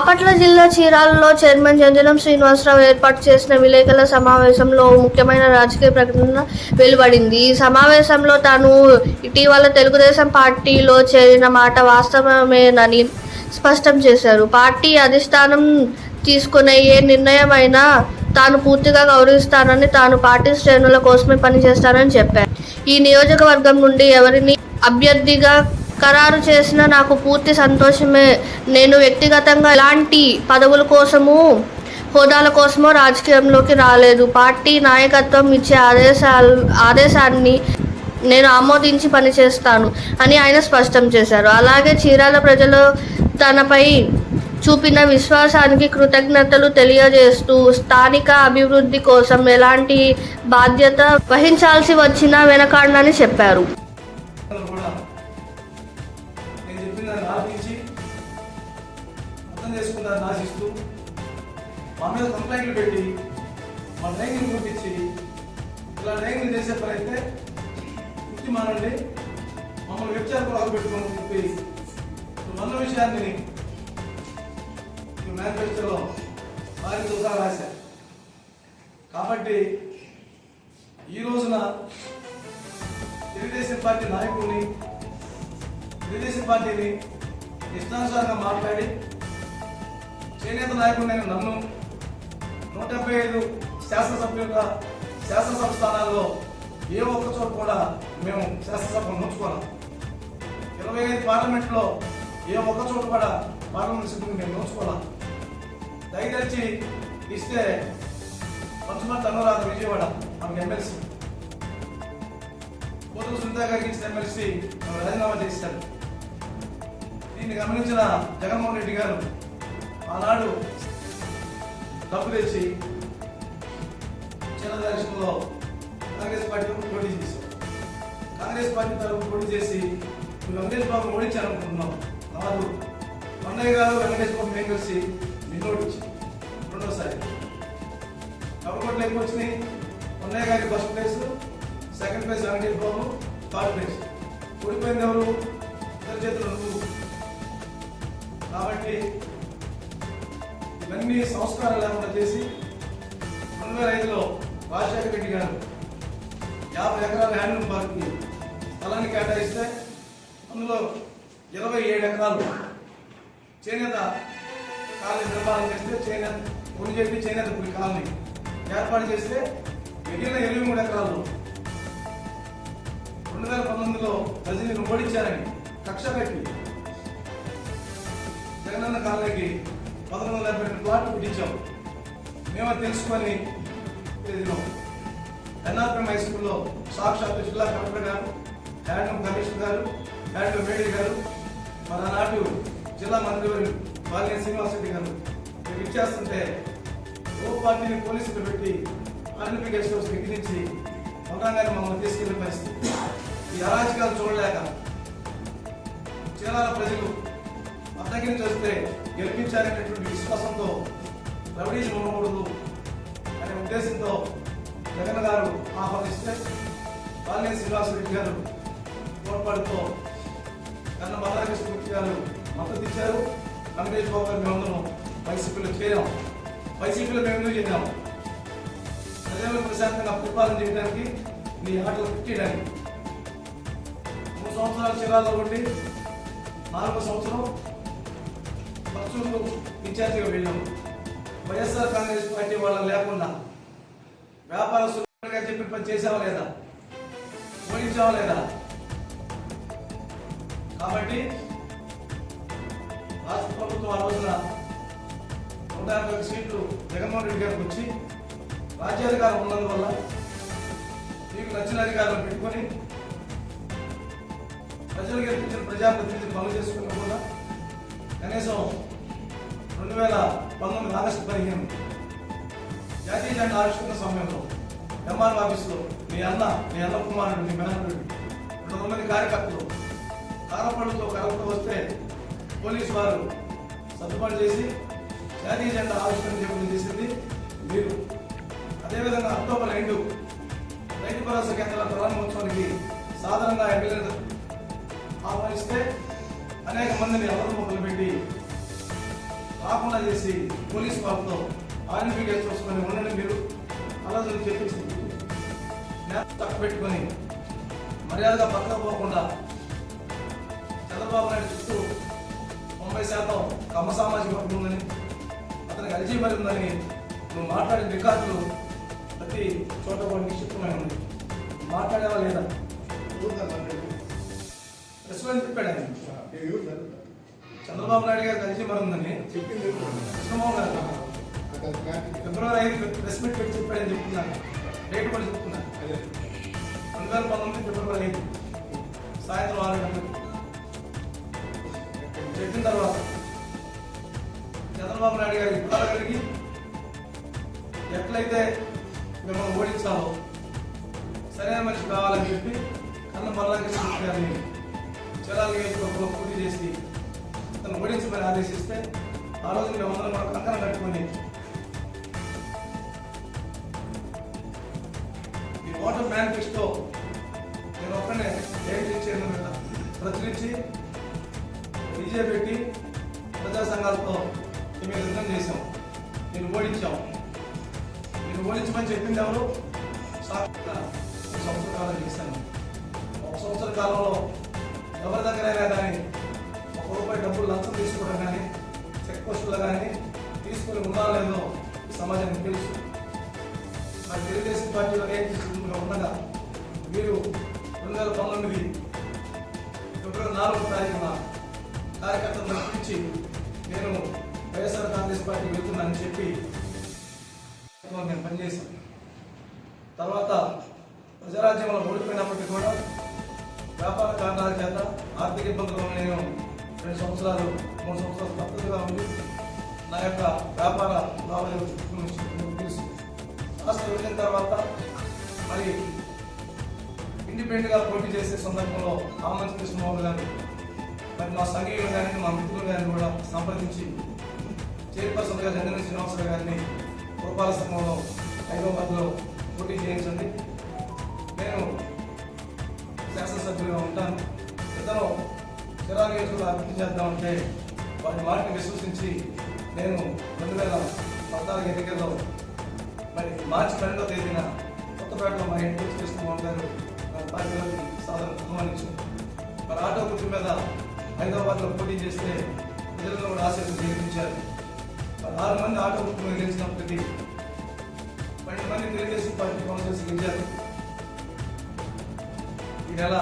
బాపట్ల జిల్లా చీరాలలో చైర్మన్ జంజనం శ్రీనివాసరావు ఏర్పాటు చేసిన విలేకరుల సమావేశంలో ముఖ్యమైన రాజకీయ ప్రకటన వెలువడింది. ఈ సమావేశంలో తాను ఇటీవల తెలుగుదేశం పార్టీలో చేరిన మాట వాస్తవమేనని స్పష్టం చేశారు. పార్టీ అధిష్టానం తీసుకునే ఏ నిర్ణయమైనా తాను పూర్తిగా గౌరవిస్తానని, తాను పార్టీ శ్రేణుల కోసమే పనిచేస్తానని చెప్పారు. ఈ నియోజకవర్గం నుండి ఎవరిని అభ్యర్థిగా ఖరారు చేసినా నాకు పూర్తి సంతోషమే. నేను వ్యక్తిగతంగా ఎలాంటి పదవుల కోసమో హోదాల కోసమో రాజకీయంలోకి రాలేదు. పార్టీ నాయకత్వం ఇచ్చే ఆదేశాన్ని నేను ఆమోదించి పనిచేస్తాను అని ఆయన స్పష్టం చేశారు. అలాగే చీరాల ప్రజలు తనపై చూపిన విశ్వాసానికి కృతజ్ఞతలు తెలియజేస్తూ స్థానిక అభివృద్ధి కోసం ఎలాంటి బాధ్యత వహించాల్సి వచ్చినా వెనకాడనని చెప్పారు. ఆశిస్తూ మా మీద కంప్లైంట్లు పెట్టి మా డ్రైవింగ్ పంపించి ఇలా డ్రైవింగ్ చేసే పని అయితే వృత్తి మానండి, మమ్మల్ని వెబ్సైట్ లాగా పెట్టుకోమని చెప్పి మొన్న విషయాన్ని మేనిఫెస్టోలో వారితో సహా రాశారు. కాబట్టి ఈ రోజున తెలుగుదేశం పార్టీ నాయకుడిని, తెలుగుదేశం పార్టీని ఇష్టానుసారంగా మాట్లాడి చేనేత నాయకుడిని నన్ను 175 శాసనసభ్యులుగా శాసనసభ స్థానాల్లో ఏ ఒక్క చోట కూడా మేము శాసనసభను నోచుకోవాలి. 25 పార్లమెంట్లో ఏ ఒక్క చోట కూడా పార్లమెంట్ సభ్యులు మేము నోచుకోవాలి. దయదలిచి ఇస్తే పంచమర్తి అనురాధ విజయవాడ మనకు ఎమ్మెల్సీ, కోతల సునీత గారికి ఇచ్చిన ఎమ్మెల్సీ రాజీనామా చేశారు. దీన్ని గమనించిన జగన్మోహన్ రెడ్డి గారు ఆనాడు డబ్బు తెచ్చి చిన్న ఎలక్షన్లో కాంగ్రెస్ పార్టీ పోటీ చేశారు. కాంగ్రెస్ పార్టీ తరఫున పోటీ చేసి వెంకటేష్ బాబు ఓడించాలనుకుంటున్నాం. కాదు, కొండయ్య గారు వెంకటేష్ బాబు మేము కలిసి నిన్నోడించి రెండోసారి కబర్కోట్లు ఎక్కువ వచ్చినాయి. కొండయ్య గారికి first place, second place Venkatesh Babu, third place. ఓడిపోయింది ఎవరు? ఇద్దరు చేతులు నువ్వు. కాబట్టి ఇవన్నీ సంస్కారాలు లేకుండా చేసి 2005లో రాజశేఖర రెడ్డి గారు 50 ఎకరాల హ్యాండ్లూమ్ పార్క్కి స్థలాన్ని కేటాయిస్తే అందులో 27 ఎకరాలు చేనేత కాలనీ నిర్మాణం చేస్తే చేనేత కొన్ని చెప్పి చేనేత కొన్ని కాలనీ ఏర్పాటు చేస్తే మిగిలిన 23 ఎకరాలు 2019లో ప్రజలను ఓడించారని కక్ష పెట్టి జగనన్న కాలనీకి 1172 ప్లాట్లు పుట్టించాం. మేము తెలుసుకొని ఎన్ఆర్ఎం హై స్కూల్లో సాక్షాత్ జిల్లా కలెక్టర్ గారు, హ్యాండ్లూమ్ కమిషనర్ గారు, హ్యాండ్లూమ్ మేడీ గారు, మన నాటు జిల్లా మంత్రి బాలినేని శ్రీనివాసరెడ్డి గారు ఇచ్చేస్తుంటే ఓ పార్టీని పోలీసులు పెట్టి ఆర్ఎన్పీ గెస్ట్ హౌస్ ఎక్కిరించి మొత్తంగానే మమ్మల్ని తీసుకెళ్లే పరిస్థితి. ఈ అరాజకాలు చూడలేక చీరాల ప్రజలు అద్దగిరించి వస్తే గెలిపించాలనేటువంటి విశ్వాసంతో రౌడీజం ఉండకూడదు అనే ఉద్దేశంతో జగన్ గారు ఆహ్వానిస్తే బాలినేని శ్రీనివాసరెడ్డి గారు తోడ్పాటుతో కన్న బాలకృష్ణ గారు మద్దతు ఇచ్చారు. వెంకటేష్ బాబు గారు మేమందరం వైసీపీలో చేరాం. వైసీపీలో మేము ఎందుకు చేరాం? ప్రజలకు ప్రశాంతంగా పరిపాలన చేయడానికి, మీ ఆటలు పెట్టడానికి. 3 సంవత్సరాలు చీరాల్లో ఉండి 4వ సంవత్సరం పచ్చూరు ఇన్ఛార్జిగా వెళ్ళాము. వైఎస్ఆర్ కాంగ్రెస్ పార్టీ వాళ్ళని లేకుండా వ్యాపారస్తులుగా చెప్పి పని చేసావా లేదా? ఓడించావా లేదా? కాబట్టి రాష్ట్ర ప్రభుత్వం ఆ రోజున 150 సీట్లు జగన్మోహన్ రెడ్డి గారికి వచ్చి రాజ్యాధికారం ఉన్నందువల్ల మీకు నచ్చిన అధికారులను పెట్టుకొని ప్రజలు గెలిపించిన ప్రజాప్రతినిధులు పనులు చేసుకున్న కూడా కనీసం 2019 ఆగస్టు 15 జాతీయ జెండా ఆవిష్కరణ సమయంలో ఎంఆర్ ఆఫీసులో మీ అన్న కుమారుడు, మీ మేనల్లుడు 200 మంది కార్యకర్తలు కారపళ్ళతో కలపతో వస్తే పోలీసు వారు సర్దుబాటు చేసి జాతీయ జెండా ఆవిష్కరణ చెప్పడం చేసింది మీరు. అదేవిధంగా అక్టోబర్ 2 రైతు భరోసా కేంద్రాల ప్రారంభోత్సవానికి సాధారణంగా ఎమ్మెల్యేలు ఆహ్వానిస్తే అనేక మందిని ఎవరు మొదలు పెట్టి రాకుండా చేసి పోలీసు వాళ్ళతో ఆర్మీ కేసు చూసుకొని ఉండండి మీరు అలా చెప్పేసి తక్కువ పెట్టుకొని మర్యాదగా పక్కకు పోకుండా చంద్రబాబు నాయుడు చుట్టూ 90% కమ్మ సామాజిక వర్గం ఉందని అతనికి అల్జీమర్ ఉందని నువ్వు మాట్లాడిన రికార్డులు ప్రతి చోట కూడా నిక్షిప్తమై ఉంది. మాట్లాడేవా లేదా? రెస్పాన్స్ చెప్పాడు ఆయన. చంద్రబాబు నాయుడు గారికి అల్జీమర్ ఉందని కృష్ణమోహన్ గారు ఫిబ్రవరి 5 ప్రెస్ మీట్ పెట్టి చెప్పాడని చెప్తున్నాను. డేట్ కూడా చెప్తున్నాను. 2019 ఫిబ్రవరి 5 సాయంత్రం 6 గంటలకు చెప్పిన తర్వాత చంద్రబాబు నాయుడు గారికి బాధ కలిగి ఎట్లయితే మిమ్మల్ని ఓడించాలో సరైన మనిషి కావాలని చెప్పి కన్న మల్లాకృష్ణ గారిని చలాల నియోజకవర్గంలో పోటీ చేసి అతను ఓడించమని ఆదేశిస్తే ఆ రోజు మేమందరం కూడా కంకణం కట్టుకొని ఈ ఓటర్ మేనిఫెస్టో నేను ఒక్కనే ఏం చేయను ప్రచురించి విజయ పెట్టి ప్రజా సంఘాలతో మేము యుద్ధం చేశాం. నేను ఓడించాం. నేను ఓడించమని చెప్పింది ఎవరు? 1 సంవత్సర కాలం చేశాను. 1 సంవత్సర కాలంలో ఎవరి దగ్గరైనా కానీ ₹1 డబ్బులు లంచం తీసుకోవడం కానీ చెక్ పోస్టులు కానీ తీసుకుని ఉన్నా లేదో ఈ సమాజానికి తెలుసు. నాకు తెలుగుదేశం పార్టీలో ఉండగా మీరు 2019 ఫిబ్రవరి 4వ తారీఖున కార్యకర్తలను పిలిచి నేను వైఎస్ఆర్ కాంగ్రెస్ పార్టీ వెళ్తున్నానని చెప్పి నేను పనిచేశాను. తర్వాత ప్రజారాజ్యంలో ఓడిపోయినప్పటికీ కూడా వ్యాపార కారణాల చేత ఆర్థిక ఇబ్బందులు నేను 2 సంవత్సరాలు 3 సంవత్సరాలు తప్పదుగా ఉంది. నా యొక్క వ్యాపార లావాదేవీలు తెలుసు. రాష్ట్ర విభజన తర్వాత మరి ఇండిపెండెంట్గా పోటీ చేసే సందర్భంలో ఆమంచి కృష్ణమోహన్ గారు మరి మా సంఘీయులు కానీ మా మిత్రులు కానీ కూడా సంప్రదించి చైర్పర్సన్గా జంగన శ్రీనివాసరావు గారిని గోపాల సంఘంలో హైదరాబాద్లో పోటీ చేయించండి. నేను శాసనసభ్యులుగా ఉంటాను. ఇతను చిరాకు నియోజకవర్గంలో అభివృద్ధి చేద్దామంటే వారి మాటని విశ్వసించి నేను 2014 ఎన్నికల్లో మరి మార్చి 12వ తేదీన కొత్తపేటలో మా ఇంటి కృష్ణమోహన్ గారు పార్టీలోకి సాధన ఆహ్వానించారు. మరి ఆటో గుర్తు మీద హైదరాబాద్లో పోటీ చేస్తే ప్రజలను కూడా ఆశీర్వాదం గెలిపించారు. 6 మంది ఆటో గుర్తు మీద గెలిచినప్పటికీ 12 మంది తెలుగుదేశం పార్టీ కౌన్సిలర్స్ గెలిచారు. ఈ నెల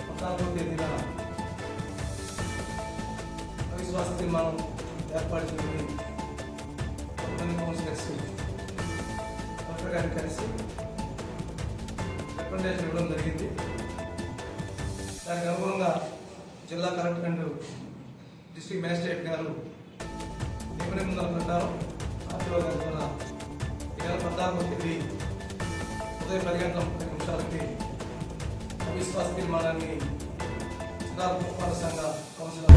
14వ తేదీన అవిశ్వాస తీర్మానం ఏర్పాటు చేసి 10 మంది కౌన్సిలర్స్ కలెక్టర్ గారిని కలిసి రికమెండేషన్ ఇవ్వడం జరిగింది. దానికి అనుగుణంగా జిల్లా కలెక్టర్ అండ్ డిస్ట్రిక్ట్ మేజిస్ట్రేట్ గారు నిబంధనల ప్రకారం ఆర్టీఓ గారి ద్వారా ఈ నెల 14వ తేదీ ఉదయం 10 గంటల 30 నిమిషాలకి అవిశ్వాస తీర్మానాన్ని జిల్లా పురపాలక సంఘ కౌన్సిల్